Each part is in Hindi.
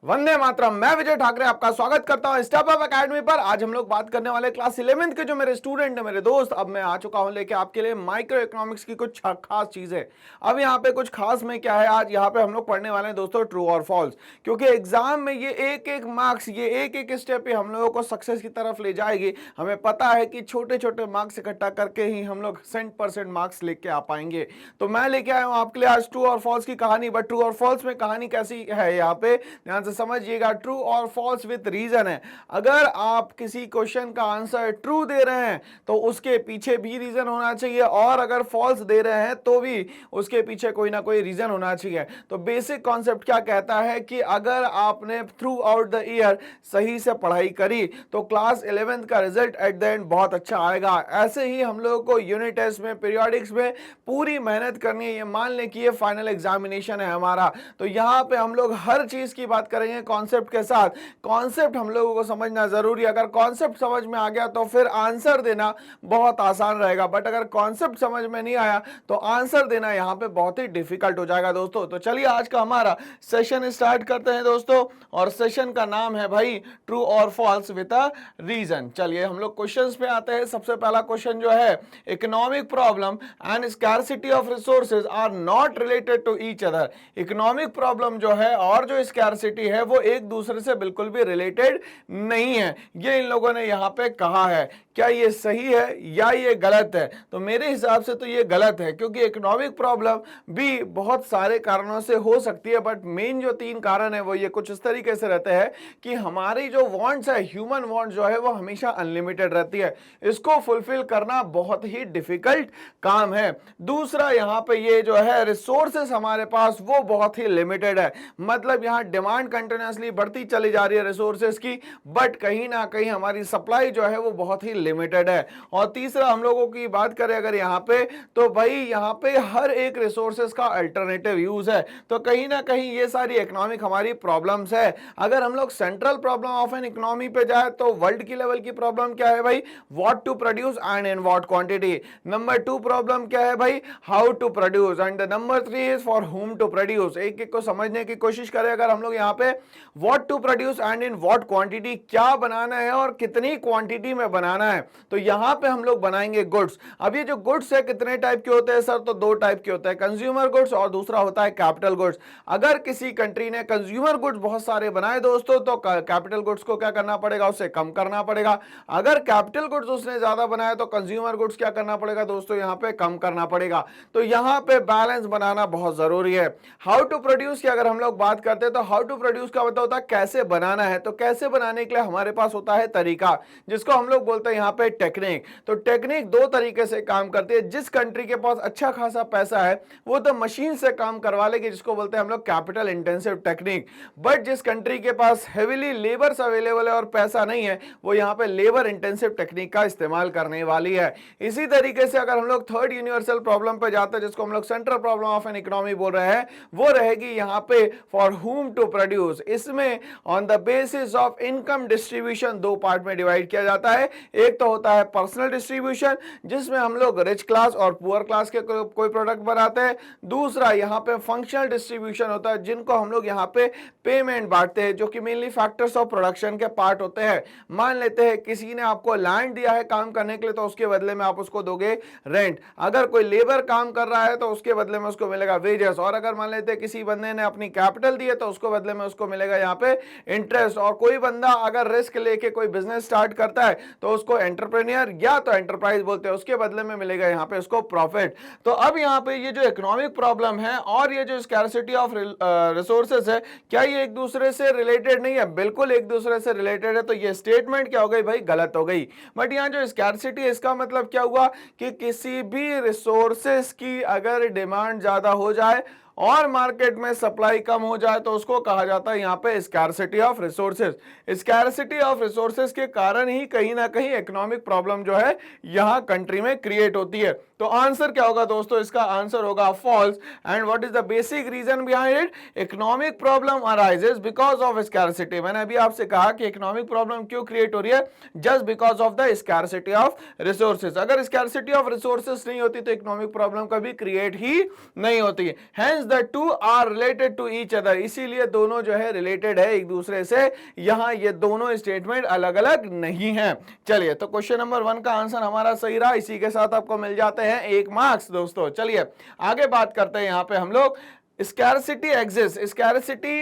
वंदे मातरम। मैं विजय ठाकरे आपका स्वागत करता हूं स्टेप अप एकेडमी पर। आज हम लोग बात करने वाले क्लास 11th के जो मेरे स्टूडेंट हैं, मेरे दोस्त, अब मैं आ चुका हूं लेके आपके लिए माइक्रो इकोनॉमिक्स की कुछ खास चीजें। अब यहाँ पे कुछ खास में क्या है, आज यहाँ पे हम लोग पढ़ने वाले हैं दोस्तों ट्रू और फॉल्स, क्योंकि एग्जाम में ये एक एक मार्क्स, ये एक एक स्टेप हम लोगों को सक्सेस की तरफ ले जाएगी। हमें पता है कि छोटे छोटे मार्क्स इकट्ठा करके ही हम लोग 100% मार्क्स लेके आ पाएंगे। तो मैं लेके आया हूं आपके लिए आज ट्रू और फॉल्स की कहानी। बट ट्रू और फॉल्स में कहानी कैसी है यहाँ पे ध्यान से समझिएगा। ट्रू और फॉल्स विद रीजन है। अगर आप किसी क्वेश्चन का आंसर ट्रू दे रहे हैं तो उसके पीछे भी रीजन होना चाहिए, और अगर फॉल्स दे रहे हैं तो भी उसके पीछे कोई ना कोई रीजन होना चाहिए। तो बेसिक कॉन्सेप्ट क्या कहता है कि अगर आपने थ्रू आउट द ईयर सही से पढ़ाई करी तो क्लास 11th का रिजल्ट एट द एंड बहुत अच्छा आएगा। ऐसे ही हम लोगों को यूनिट टेस्ट में, पीरियोडिक्स में पूरी मेहनत करनी है। ये मान लें कि ये फाइनल एग्जामिनेशन है हमारा, तो यहाँ पे हम लोग हर चीज की बात करेंगे कॉन्सेप्ट के साथ। कॉन्सेप्ट हम लोगों को समझना जरूरी है। अगर कॉन्सेप्ट समझ में आ गया तो फिर आंसर देना बहुत आसान रहेगा, बट अगर कॉन्सेप्ट समझ में नहीं आया तो आंसर देना यहाँ पे बहुत ही डिफिकल्ट हो जाएगा दोस्तों। तो चलिए आज का हमारा सेशन स्टार्ट करते हैं दोस्तों, और सेशन का नाम है भाई ट्रू और फॉल्स विद अ रीजन। चलिए हम लोग क्वेश्चंस पे आते हैं। सबसे पहला क्वेश्चन जो है, economic problem and scarcity of resources are not related to each other. Economic problem जो है और जो स्कैरसिटी है वो एक दूसरे से बिल्कुल भी रिलेटेड नहीं है, ये इन लोगों ने यहां पे कहा है। क्या ये सही है या ये गलत है? तो मेरे हिसाब से तो ये गलत है, क्योंकि इकोनॉमिक प्रॉब्लम भी बहुत सारे कारणों से हो सकती है, बट मेन जो 3 कारण है वो ये कुछ इस तरीके से रहते हैं कि हमारी जो वांट्स है, ह्यूमन वांट्स जो है वो हमेशा अनलिमिटेड रहती है। इसको फुलफिल करना बहुत ही डिफिकल्ट काम है। दूसरा, यहाँ पे ये जो है रिसोर्सेस हमारे पास वो बहुत ही लिमिटेड है। मतलब यहाँ डिमांड कंटिन्यूअसली बढ़ती चली जा रही है रिसोर्सेस की, बट कहीं ना कहीं हमारी सप्लाई जो है वो बहुत ही लिमिटेड है। और तीसरा, हम लोगों की बात करें अगर यहाँ पे, तो भाई यहाँ पे हर एक रिसोर्सेस का अल्टरनेटिव यूज है। तो कहीं ना कहीं ये सारी इकोनॉमिक हमारी प्रॉब्लम्स है। अगर हम लोग central problem of an economy पे जाए तो वर्ल्ड की लेवल की प्रॉब्लम क्या है भाई? What to produce and in what quantity. Number 2 problem क्या है भाई? How to produce. And number 3 is for whom to produce. एक एक को समझने की कोशिश करें अगर हम लोग यहाँ पे, what to produce and in what quantity, क्या बनाना है और कितनी क्वांटिटी में बनाना है। तो यहाँ पे हम लोग बनाएंगे गुड्स। अब ये जो गुड्स है कितने टाइप के होते हैं सर? तो 2 टाइप के होते हैं, कंज्यूमर गुड्स और दूसरा होता है कैपिटल गुड्स। अगर किसी कंट्री ने कंज्यूमर गुड्स बहुत सारे बनाए दोस्तों तो कैपिटल गुड्स को क्या करना पड़ेगा? उससे कम करना पड़ेगा। अगर कैपिटल गुड्स उसने ज्यादा बनाया तो कंज्यूमर गुड्स क्या करना पड़ेगा दोस्तों? यहाँ पे कम करना पड़ेगा। तो यहाँ पे बैलेंस बनाना बहुत जरूरी है। हाउ टू प्रोड्यूस की अगर हम लोग बात करते हैं तो हाउ टू प्रोड्यूस का मतलब होता है कैसे बनाना है। तो कैसे बनाने के लिए हमारे पास होता है तरीका, जिसको हम लोग बोलते हैं यहाँ पे टेक्निक। तो टेक्निक 2 तरीके से काम करती है। जिस कंट्री के पास अच्छा खासा पैसा है वो तो मशीन से काम करवा लेगी, जिसको बोलते हैं हम लोग कैपिटल इंटेंसिव टेक्निक। बट जिस कंट्री के पास हेविली लेबर्स अवेलेबल है और पैसा नहीं है, वो यहाँ पे लेबर इंटेंसिव टेक्निक का इस्तेमाल करने वाली है। इसी तरीके से अगर हम लोग थर्ड यूनिवर्सल प्रॉब्लम पे जाते हैं, जिसको हम लोग central problem of an economy बोल रहे हैं, वो रहेगी यहाँ पे फॉर whom टू प्रोड्यूस। इसमें on the basis of income distribution 2 part में डिवाइड किया जाता है। एक तो होता है पर्सनल डिस्ट्रीब्यूशन, जिसमें हम लोग रिच क्लास और पुअर क्लास के कोई प्रोडक्ट बनाते हैं। दूसरा यहाँ पे फंक्शनल डिस्ट्रीब्यूशन होता है, जिनको हम लोग यहाँ पे पेमेंट बांटते हैं, जो कि मेनली फैक्टर्स ऑफ प्रोडक्शन के पार्ट होते हैं। मान लेते हैं किसी ने आपको लैंड दिया है काम करने के लिए, तो उसके बदले में आप उसको दोगे रेंट। अगर कोई लेबर काम कर रहा है तो उसके बदले में उसको मिलेगा वेजेस। और अगर मान लेते हैं किसी बंदे ने अपनी कैपिटल दी है तो उसको बदले में उसको मिलेगा यहाँ पे इंटरेस्ट। और कोई बंदा अगर रिस्क लेके कोई बिजनेस स्टार्ट करता है तो उसको एंटरप्रेन्योर या तो एंटरप्राइज बोलते हैं, उसके बदले में मिलेगा यहाँ पे उसको प्रॉफिट। तो अब यहाँ पे ये जो इकोनॉमिक प्रॉब्लम है और ये जो स्कैरसिटी ऑफ रिसोर्सेज है, क्या ये एक दूसरे से रिलेटेड नहीं है? बिल्कुल एक दूसरे से रिलेटेड है। तो ये स्टेटमेंट क्या हो गई भाई? गलत हो गई। बट यहाँ जो स्कैरसिटी है, इसका मतलब क्या हुआ कि किसी भी रिसोर्सेज की अगर डिमांड ज्यादा हो जाए और मार्केट में सप्लाई कम हो जाए तो उसको कहा जाता है यहाँ पे scarcity of resources. Scarcity of resources के कारण ही कहीं ना कहीं इकोनॉमिक प्रॉब्लम जो है यहाँ कंट्री में क्रिएट होती है। तो आंसर क्या होगा दोस्तों? इसका आंसर होगा false. And what is the basic reason behind it? Economic problem arises because of scarcity. मैंने अभी आपसे कहा कि इकोनॉमिक प्रॉब्लम क्यों क्रिएट हो रही है? Just because of the scarcity of resources. अगर स्कैरसिटी ऑफ रिसोर्सेज नहीं होती तो इकोनॉमिक प्रॉब्लम कभी क्रिएट ही नहीं होती। Hence means the two are related to each other, इसीलिए दोनों जो है रिलेटेड है एक दूसरे से, यहां ये दोनों स्टेटमेंट अलग अलग नहीं है। चलिए, तो क्वेश्चन नंबर 1 का आंसर हमारा सही रहा, इसी के साथ आपको मिल जाते हैं 1 मार्क्स दोस्तों। चलिए आगे बात करते हैं, यहां पे हम लोग स्कैरसिटी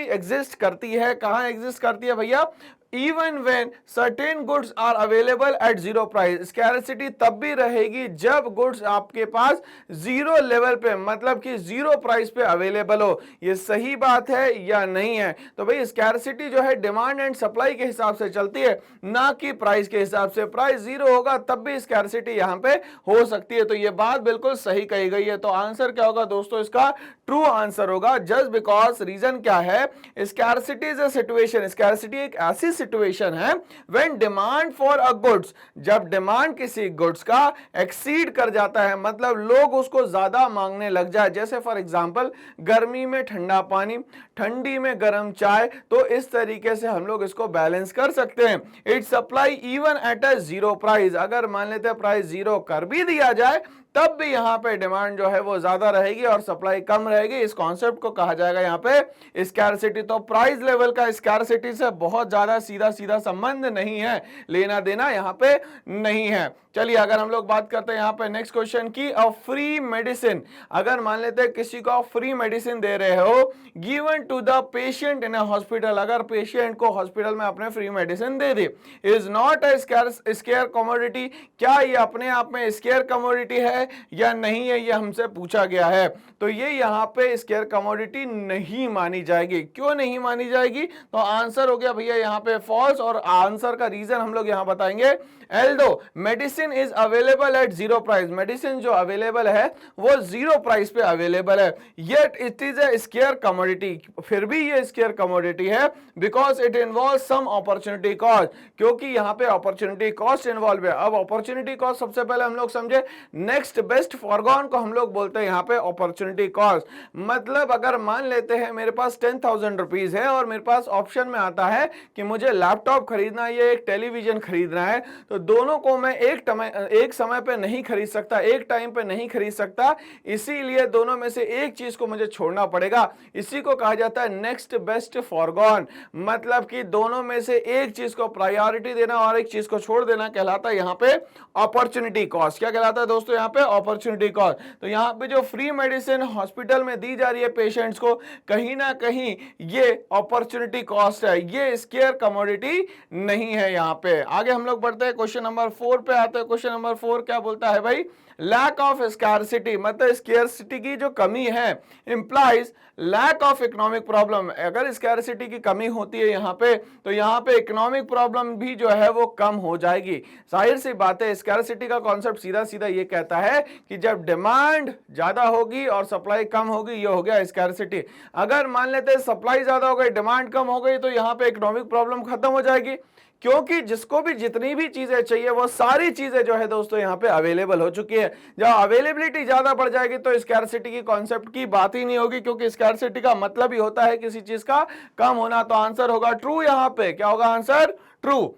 एग्जिस्ट करती है, कहां एग्जिस्ट करती है भैया? Even when certain goods are available at zero price, scarcity तब भी रहेगी जब गुड्स आपके पास जीरो लेवल पे, मतलब कि जीरो प्राइस पे अवेलेबल हो। ये सही बात है या नहीं है? तो भाई स्कैरसिटी जो है डिमांड एंड सप्लाई के हिसाब से चलती है, ना कि प्राइस के हिसाब से। प्राइस जीरो होगा तब भी स्कैरसिटी यहां पे हो सकती है। तो ये बात बिल्कुल सही कही गई है। तो आंसर क्या होगा दोस्तों? इसका ट्रू आंसर होगा, जस्ट बिकॉज रीजन क्या है? Scarcity is a situation, scarcity एक ऐसी सिचुएशन है when demand for a goods, जब डिमांड किसी गुड्स का एक्सीड कर जाता है, मतलब लोग उसको ज्यादा मांगने लग जाए। जैसे फॉर एग्जांपल गर्मी में ठंडा पानी, ठंडी में गर्म चाय, तो इस तरीके से हम लोग इसको बैलेंस कर सकते हैं। It supply even at a zero price, अगर मान लेते हैं प्राइस जीरो कर भी दिया जाए तब भी यहां पे डिमांड जो है वो ज्यादा रहेगी और सप्लाई कम रहेगी। इस कॉन्सेप्ट को कहा जाएगा यहां पे स्कैरसिटी। तो प्राइस लेवल का स्कैरसिटी से बहुत ज्यादा सीधा संबंध नहीं है, लेना देना यहां पे नहीं है। चलिए अगर हम लोग बात करते हैं यहां पे नेक्स्ट क्वेश्चन की, अ फ्री मेडिसिन, अगर मान लेते हैं किसी को फ्री मेडिसिन दे रहे हो, given to the patient in a hospital, अगर पेशेंट को हॉस्पिटल में आपने फ्री मेडिसिन दे दी, is not a scarce commodity, क्या ये अपने आप में स्केयर कमोडिटी है या नहीं है, ये हमसे पूछा गया है। तो ये यहाँ पे स्केयर कमोडिटी नहीं मानी जाएगी। क्यों नहीं मानी जाएगी? तो आंसर हो गया भैया यहाँ पे फॉल्स, और आंसर का रीजन हम लोग यहाँ बताएंगे। Although medicine is available at zero price, medicine जो अवेलेबल है वो जीरो प्राइस पे अवेलेबल है, yet it is a scarce commodity, फिर भी ये स्केयर कमोडिटी है, because it involve some opportunity cost, क्योंकि यहाँ पे अपॉर्चुनिटी कॉस्ट इन्वॉल्व है। अब अपॉर्चुनिटी कॉस्ट सबसे पहले हम लोग समझे, नेक्स्ट बेस्ट फॉरगॉन को हम लोग बोलते हैं यहाँ पे अपॉर्चुनिटी कॉस्ट। मतलब अगर मान लेते हैं मेरे पास 10,000 रुपीज है और मेरे पास ऑप्शन में आता है कि मुझे लैपटॉप खरीदना है या एक टेलीविजन खरीदना है, तो दोनों को मैं एक समय पे नहीं खरीद सकता, एक टाइम पे नहीं खरीद सकता, इसीलिए दोनों में से एक चीज को मुझे छोड़ना पड़ेगा। इसी को कहा जाता है नेक्स्ट बेस्ट फॉरगॉन, मतलब कि दोनों में से एक चीज को प्रायोरिटी देना और एक चीज को छोड़ देना कहलाता है यहाँ पे अपॉर्चुनिटी कॉस्ट। क्या कहलाता है दोस्तों यहाँ पे? Opportunity cost. तो यहाँ पे जो फ्री मेडिसिन हॉस्पिटल में दी जा रही है पेशेंट्स को, कहीं ना कहीं ये अपॉर्चुनिटी कॉस्ट है, ये स्केयर कमोडिटी नहीं है। यहाँ पे आगे हम लोग बढ़ते हैं, क्वेश्चन नंबर 4 पे आते हैं। क्वेश्चन नंबर 4 क्या बोलता है भाई? लैक ऑफ स्कैरसिटी, मतलब स्कैरसिटी की जो कमी है, implies lack of economic problem. अगर स्कैरसिटी की कमी होती है यहाँ पे, तो यहाँ पे इकोनॉमिक प्रॉब्लम भी जो है वो कम हो जाएगी। जाहिर सी बात है, स्कैरसिटी का कॉन्सेप्ट सीधा सीधा ये कहता है कि जब डिमांड ज्यादा होगी और सप्लाई कम होगी, ये हो गया स्कैरसिटी। अगर मान लेते हैं सप्लाई ज्यादा हो गई, डिमांड कम हो गई, तो यहाँ पे इकोनॉमिक प्रॉब्लम खत्म हो जाएगी, क्योंकि जिसको भी जितनी भी चीजें चाहिए वो सारी चीजें जो है दोस्तों यहाँ पे अवेलेबल हो चुकी है। जब अवेलेबिलिटी ज्यादा बढ़ जाएगी तो स्कैरसिटी की कॉन्सेप्ट की बात ही नहीं होगी, क्योंकि स्कैरसिटी का मतलब ही होता है किसी चीज का कम होना। तो आंसर होगा ट्रू। यहाँ पे क्या होगा answer? True.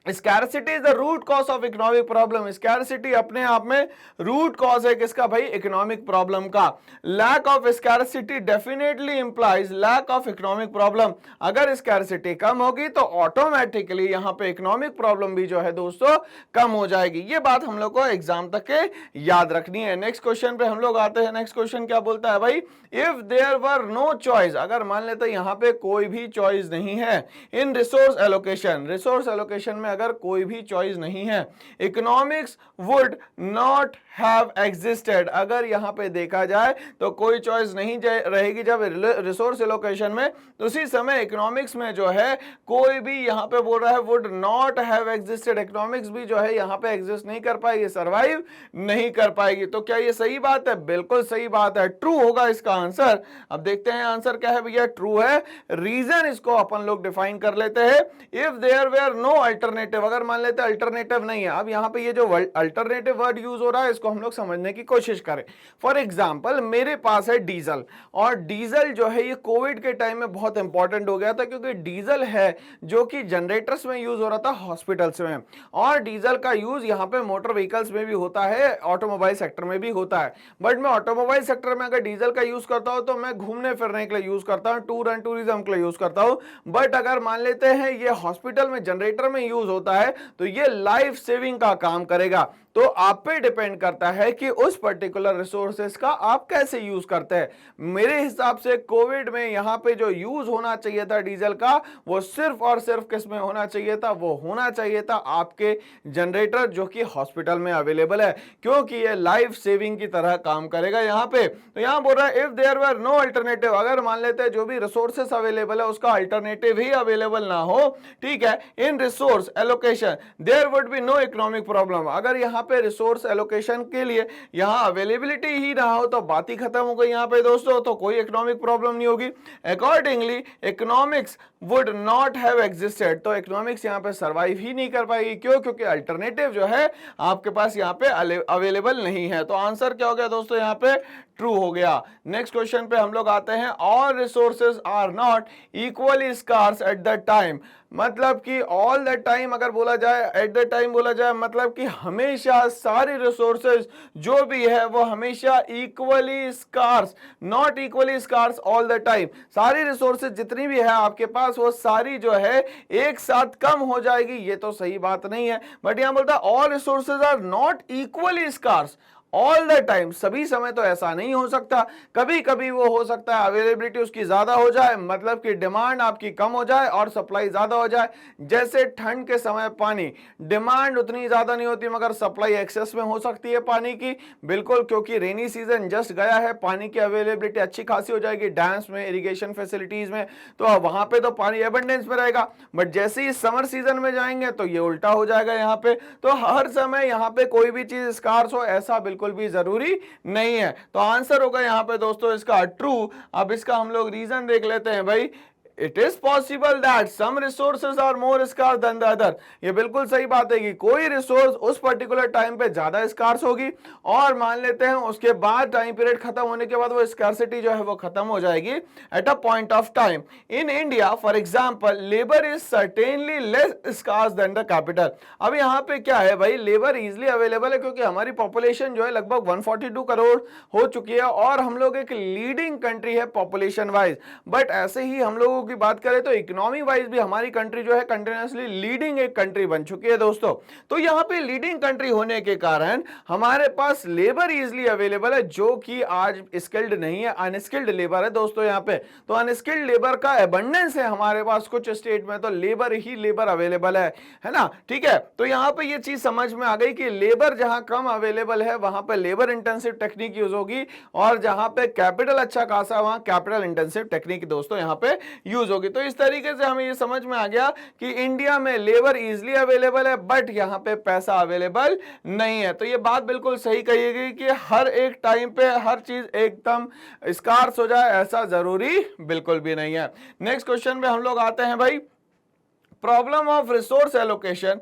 Scarcity is the root cause of economic problem, scarcity अपने आप में रूट कॉज है किसका भाई? इकोनॉमिक प्रॉब्लम का। Lack of scarcity definitely implies lack of economic problem, अगर स्कैरसिटी कम होगी तो ऑटोमेटिकली यहाँ पे इकोनॉमिक प्रॉब्लम भी जो है दोस्तों कम हो जाएगी। ये बात हम लोग को एग्जाम तक के याद रखनी है। नेक्स्ट क्वेश्चन पे हम लोग आते हैं। नेक्स्ट क्वेश्चन क्या बोलता है भाई? If there were no choice, अगर मान लेते हैं यहाँ पे कोई भी चॉइस नहीं है in resource allocation, resource allocation में अगर कोई भी चॉइस नहीं है, economics would not have existed, अगर यहां पे देखा जाए तो कोई चॉइस नहीं रहेगी जब रिसोर्स एलोकेशन में, तो उसी समय इकोनॉमिक्स में जो है कोई भी यहां पे बोल रहा है would not have existed, economics भी जो है यहां पे एग्जिस्ट नहीं कर पाएगी, सर्वाइव नहीं कर पाएगी। तो क्या ये सही बात है? बिल्कुल सही बात है, ट्रू होगा इसका आंसर। अब देखते हैं आंसर क्या है भैया। ट्रू है। रीजन इसको अपन लोग डिफाइन कर लेते हैं। If there were no alternative alternative, अगर मान लेते हैं अल्टरनेटिव नहीं है, अब यहाँ पे ये जो अल्टरनेटिव वर्ड यूज हो रहा है इसको हम लोग समझने की कोशिश करें। फॉर एग्जाम्पल मेरे पास है डीजल, और डीजल जो है ये कोविड के टाइम में बहुत इंपॉर्टेंट हो गया था, क्योंकि डीजल है जो कि जनरेटर्स में यूज हो रहा था, हॉस्पिटल्स में, और डीजल का यूज यहाँ पे मोटर व्हीकल्स में भी होता है, ऑटोमोबाइल सेक्टर में भी होता है। बट मैं ऑटोमोबाइल सेक्टर में अगर डीजल का यूज करता हूं तो मैं घूमने फिरने के लिए यूज करता हूं, टूर एंड टूरिज्म के लिए यूज करता हूं। बट अगर मान लेते हैं ये हॉस्पिटल में जनरेटर में यूज होता है तो ये लाइफ सेविंग का काम करेगा। तो आप पे डिपेंड करता है कि उस पर्टिकुलर रिसोर्सेस का आप कैसे यूज करते हैं। मेरे हिसाब से कोविड में यहाँ पे जो यूज होना चाहिए था डीजल का, वो सिर्फ और सिर्फ किस में होना चाहिए था, वो होना चाहिए था आपके जनरेटर जो कि हॉस्पिटल में अवेलेबल है, क्योंकि ये लाइफ सेविंग की तरह काम करेगा यहाँ पे। तो यहाँ बोल रहा है if there were no alternative, अगर मान लेते हैं जो भी रिसोर्सेस अवेलेबल है उसका अल्टरनेटिव ही अवेलेबल ना हो, ठीक है, in resource allocation there would be no economic problem. अगर यहाँ पे रिसोर्स एलोकेशन के लिए यहाँ अवेलेबिलिटी ही ना हो तो बात ही खत्म हो गई यहाँ पे दोस्तों, तो कोई इकोनॉमिक प्रॉब्लम नहीं होगी। Accordingly economics would not have existed, तो इकोनॉमिक्स यहाँ पे सर्वाइव ही नहीं कर पाएगी। क्यों? क्योंकि अल्टरनेटिव जो है आपके पास यहाँ पे अवेलेबल नहीं है। तो आंसर क्या हो गया दोस्तों? यहाँ पे ट्रू हो गया। नेक्स्ट क्वेश्चन पे हम लोग आते हैं, all resources are not equally scarce at the time, मतलब कि ऑल द टाइम अगर बोला जाए, एट द टाइम बोला जाए, मतलब कि हमेशा सारी रिसोर्सेज जो भी है वो हमेशा equally scarce, not equally scarce all the time. सारी रिसोर्सेज जितनी भी है आपके पास वो सारी जो है एक साथ कम हो जाएगी, ये तो सही बात नहीं है। बट यहां बोलता है all resources are not equally scarce all the time, सभी समय तो ऐसा नहीं हो सकता, कभी कभी वो हो सकता है अवेलेबिलिटी उसकी ज्यादा हो जाए, मतलब कि डिमांड आपकी कम हो जाए और सप्लाई ज्यादा हो जाए। जैसे ठंड के समय पानी डिमांड उतनी ज्यादा नहीं होती मगर सप्लाई एक्सेस में हो सकती है पानी की, बिल्कुल, क्योंकि रेनी सीजन जस्ट गया है, पानी की अवेलेबिलिटी अच्छी खासी हो जाएगी डैम्स में, इरिगेशन फैसिलिटीज में, तो वहां पे तो पानी एबंडेंस में रहेगा। बट जैसे ही समर सीजन में जाएंगे तो ये उल्टा हो जाएगा यहाँ पे। तो हर समय यहाँ पे कोई भी चीज स्कार्स हो ऐसा बिल्कुल भी जरूरी नहीं है। तो आंसर होगा यहाँ पे दोस्तों इसका ट्रू। अब इसका हम लोग रीजन देख लेते हैं भाई। It is possible that some resources are more scarce than the other, ये बिल्कुल सही बात है कि कोई रिसोर्स उस पर्टिकुलर टाइम पे ज्यादा स्कार्स होगी और मान लेते हैं उसके बाद टाइम पीरियड खत्म होने के बाद वो स्कार्सिटी जो है वो खत्म हो जाएगी at a point of time. In India for example labour is certainly less scarce than the capital. अब यहाँ पे क्या है भाई, लेबर इजिली अवेलेबल है क्योंकि हमारी पॉपुलेशन जो है लगभग 142 करोड़ हो चुकी है और हम लोग एक लीडिंग कंट्री है पॉपुलेशन वाइज। बट ऐसे ही हम लोगों की बात करें तो इकोनॉमी वाइज भी हमारी कंट्री जो है कंटिन्यूअसली लीडिंग एक कंट्री बन चुकी है दोस्तों। तो यहाँ पे लीडिंग कंट्री होने के कारण हमारे पास लेबर इजिली अवेलेबल है जो कि आज स्किल्ड नहीं है, अनस्किल्ड लेबर है दोस्तों यहाँ पे। तो अनस्किल्ड लेबर का एबंडेंस है हमारे पास कुछ स्टेट में, तो लेबर ही लेबर अवेलेबल है ना, ठीक है। तो यहाँ पे ये चीज समझ में आ गई कि लेबर जहां कम अवेलेबल है वहां पे लेबर इंटेंसिव टेक्निक यूज होगी और जहां पे कैपिटल अच्छा खासा वहां कैपिटल इंटेंसिव टेक्निक दोस्तों यहाँ पे यूज होगी। तो इस तरीके से हमें ये समझ में आ गया कि इंडिया में लेबर इजिली अवेलेबल है बट यहाँ पे पैसा अवेलेबल नहीं है। तो ये बात बिल्कुल सही कही गई कि हर एक टाइम पे हर चीज एकदम स्कार्स हो जाए ऐसा जरूरी बिल्कुल भी नहीं है। नेक्स्ट क्वेश्चन पे हम लोग आते हैं भाई। Problem of resource allocation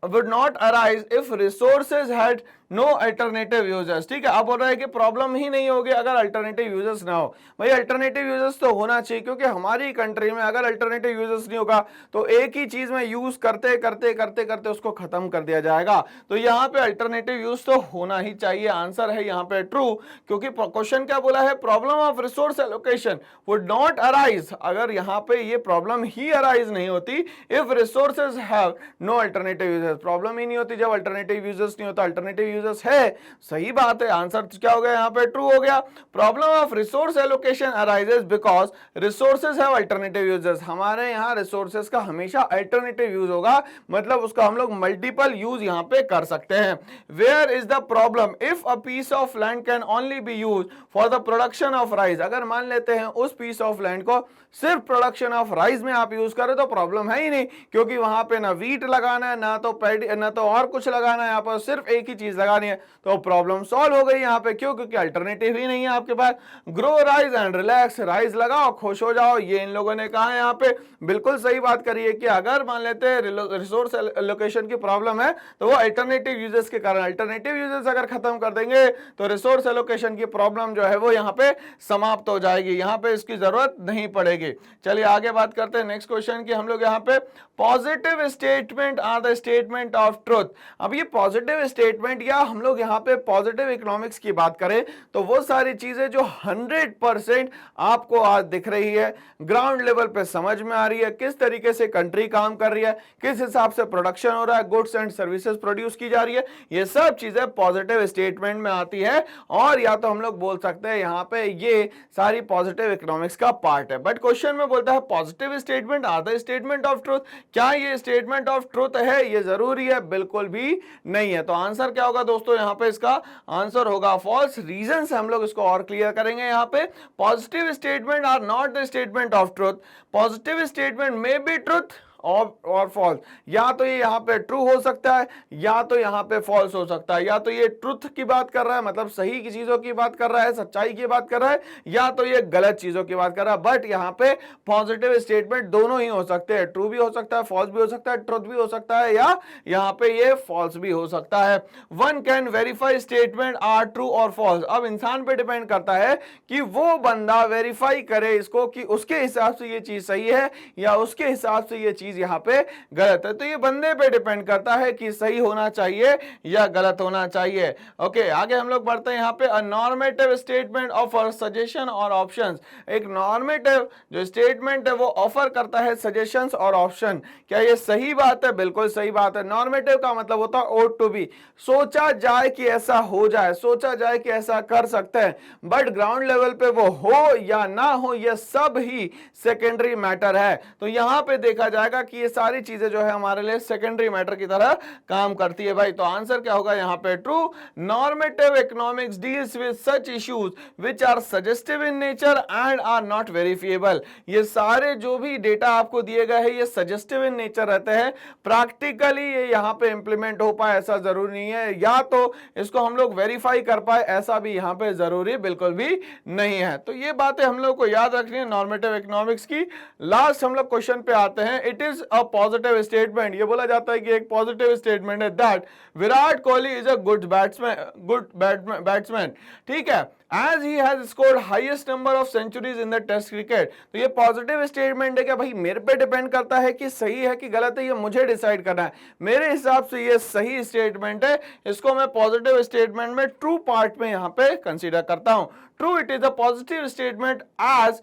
would not arise if resources had no alternative users, ठीक है। अब बोल रहा है कि प्रॉब्लम ही नहीं होगी अगर अल्टरनेटिव यूजर्स ना हो। भाई अल्टरनेटिव यूजर्स तो होना चाहिए क्योंकि हमारी कंट्री में अगर अल्टरनेटिव यूजर्स नहीं होगा तो एक ही चीज में यूज करते करते करते करते उसको खत्म कर दिया जाएगा। तो यहाँ पे अल्टरनेटिव यूज तो होना ही चाहिए। आंसर है यहाँ पे ट्रू, क्योंकि क्वेश्चन क्या बोला है, problem of resource allocation would not arise, अगर यहाँ पे ये प्रॉब्लम ही अराइज नहीं होती if resources have no alternative users, problem ही नहीं होती जब अल्टरनेटिव यूजर्स नहीं होता। अल्टरनेटिव यूजर्स है, सही बात है, आंसर क्या हो गया यहाँ पे ट्रू हो गया। Problem of resource allocation arises because resources have alternative users, हमारे यहाँ रिसोर्सेज का हमेशा अल्टरनेटिव यूज होगा, मतलब उसका हम लोग मल्टीपल यूज यहाँ पे कर सकते हैं। Where is the problem if a piece of land can only be use for the production of rice, अगर मान लेते हैं उस पीस ऑफ लैंड को सिर्फ प्रोडक्शन ऑफ राइस में आप यूज करें तो प्रॉब्लम है ही नहीं, क्योंकि वहां पे ना वीट लगाना है ना तो पैडी ना तो और कुछ लगाना है, यहाँ पर सिर्फ एक ही चीज लगानी है, तो प्रॉब्लम सॉल्व हो गई यहाँ पे। क्यों? क्योंकि अल्टरनेटिव ही नहीं है आपके पास। Grow, rise and relax, rise लगाओ, खुश हो जाओ, ये इन लोगों ने कहा है यहाँ पे। बिल्कुल सही बात करिए कि अगर मान लेते हैं रिसोर्स एलोकेशन की प्रॉब्लम है तो वो अल्टरनेटिव यूजेस के कारण, अल्टरनेटिव यूजेस अगर खत्म कर देंगे तो रिसोर्स एलोकेशन की प्रॉब्लम जो है वो यहाँ पे समाप्त हो जाएगी, यहाँ पे इसकी जरूरत नहीं पड़ेगी। चलिए आगे बात करते हैं नेक्स्ट क्वेश्चन की। हम लोग यहाँ पे positive statement are the statement of truth. अब ये पॉजिटिव स्टेटमेंट या हम लोग यहाँ पे पॉजिटिव इकोनॉमिक्स की बात करें तो वो सारी चीजें जो 100% आपको आज दिख रही है, ग्राउंड लेवल पे समझ में आ रही है, किस तरीके से कंट्री काम कर रही है, किस हिसाब से प्रोडक्शन हो रहा है, गुड्स एंड सर्विसेज प्रोड्यूस की जा रही है, ये सब चीजें पॉजिटिव स्टेटमेंट में आती है। और या तो हम लोग बोल सकते हैं यहाँ पे ये सारी पॉजिटिव इकोनॉमिक्स का पार्ट है। बट क्वेश्चन में बोलता है positive statement are the statement of truth. क्या ये स्टेटमेंट ऑफ ट्रुथ है? ये जरूरी है? बिल्कुल भी नहीं है। तो आंसर क्या होगा दोस्तों? यहाँ पे इसका आंसर होगा फॉल्स। रीजन से हम लोग इसको और क्लियर करेंगे। यहाँ पे positive statement are not the statement of truth. Positive statement may be truth और फॉल्स। या तो ये यहाँ पे ट्रू हो सकता है या तो यहाँ पे फॉल्स हो सकता है। या तो ये ट्रुथ की बात कर रहा है, मतलब सही की चीजों की बात कर रहा है, सच्चाई की बात कर रहा है, या तो ये गलत चीजों की बात कर रहा है। बट यहाँ पे पॉजिटिव स्टेटमेंट दोनों ही हो सकते हैं, ट्रू भी हो सकता है, फॉल्स भी हो सकता है, ट्रुथ भी हो सकता है, या यहाँ पे ये फॉल्स भी हो सकता है। One can verify statement are true और फॉल्स। अब इंसान पे डिपेंड करता है कि वो बंदा वेरीफाई करे इसको कि उसके हिसाब से ये चीज सही है या उसके हिसाब से ये चीज यहाँ पे गलत है। तो ये बंदे पे डिपेंड करता है कि सही होना चाहिए या गलत होना चाहिए। ओके, आगे हम लोग बढ़ते हैं यहाँ पे। अ नॉर्मेटिव स्टेटमेंट ऑफर सजेशन और ऑप्शंस। एक नॉर्मेटिव जो स्टेटमेंट है वो ऑफर करता है सजेशंस और ऑप्शन। क्या ये सही बात है? बिल्कुल सही बात है। नॉर्मेटिव का मतलब होता है ought to be, सोचा जाए कि ऐसा हो जाए, सोचा जाए कि ऐसा कर सकते हैं। बट ग्राउंड लेवल पे वो हो या ना हो ये सब ही सेकेंडरी मैटर है। तो यहाँ पे देखा जाएगा कि ये सारी चीजें जो है हमारे लिए सेकेंडरी मैटर की तरह काम करती है भाई। तो आंसर क्या होगा यहाँ पे? True. Normative economics deals with such issues which are suggestive in nature and are not verifiable. ये सारे जो भी डेटा आपको दिए गए हैं ये सजेस्टिव इन नेचर रहते हैं, प्रैक्टिकली ये यहाँ पे इंप्लीमेंट हो पाए ऐसा जरूरी नहीं है, या तो इसको हम लोग वेरीफाई कर पाए ऐसा भी यहाँ पे जरूरी बिल्कुल भी नहीं है। तो ये बातें हम लोग को याद रखनी है नॉर्मेटिव इकोनॉमिक्स की। लास्ट हम लोग क्वेश्चन पे आते हैं। It is a positive statement, ये बोला जाता है कि एक पॉजिटिव स्टेटमेंट है that Virat Kohli is a good batsman. ठीक है, as he has scored highest number of centuries in the test cricket. तो ये पॉजिटिव स्टेटमेंट है क्या भाई? मेरे पे डिपेंड करता है कि सही है कि गलत है, ये मुझे डिसाइड करना है। मेरे हिसाब से ये सही स्टेटमेंट है, इसको मैं पॉजिटिव स्टेटमेंट में ट्रू पार्ट में यहां पे कंसीडर करता हूं। True, it is a positive statement as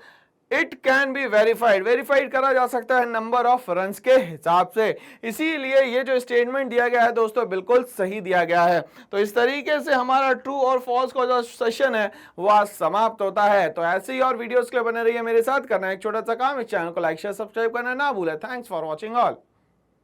it can be verified करा जा सकता है नंबर ऑफ रन्स के हिसाब से। इसीलिए ये जो स्टेटमेंट दिया गया है दोस्तों बिल्कुल सही दिया गया है। तो इस तरीके से हमारा ट्रू और फॉल्स का जो सेशन है वो आज समाप्त होता है। तो ऐसे ही और वीडियोस के लिए बने रहिए मेरे साथ। करना एक छोटा सा काम, इस चैनल को लाइक शेयर सब्सक्राइब करना ना भूले। Thanks for watching all.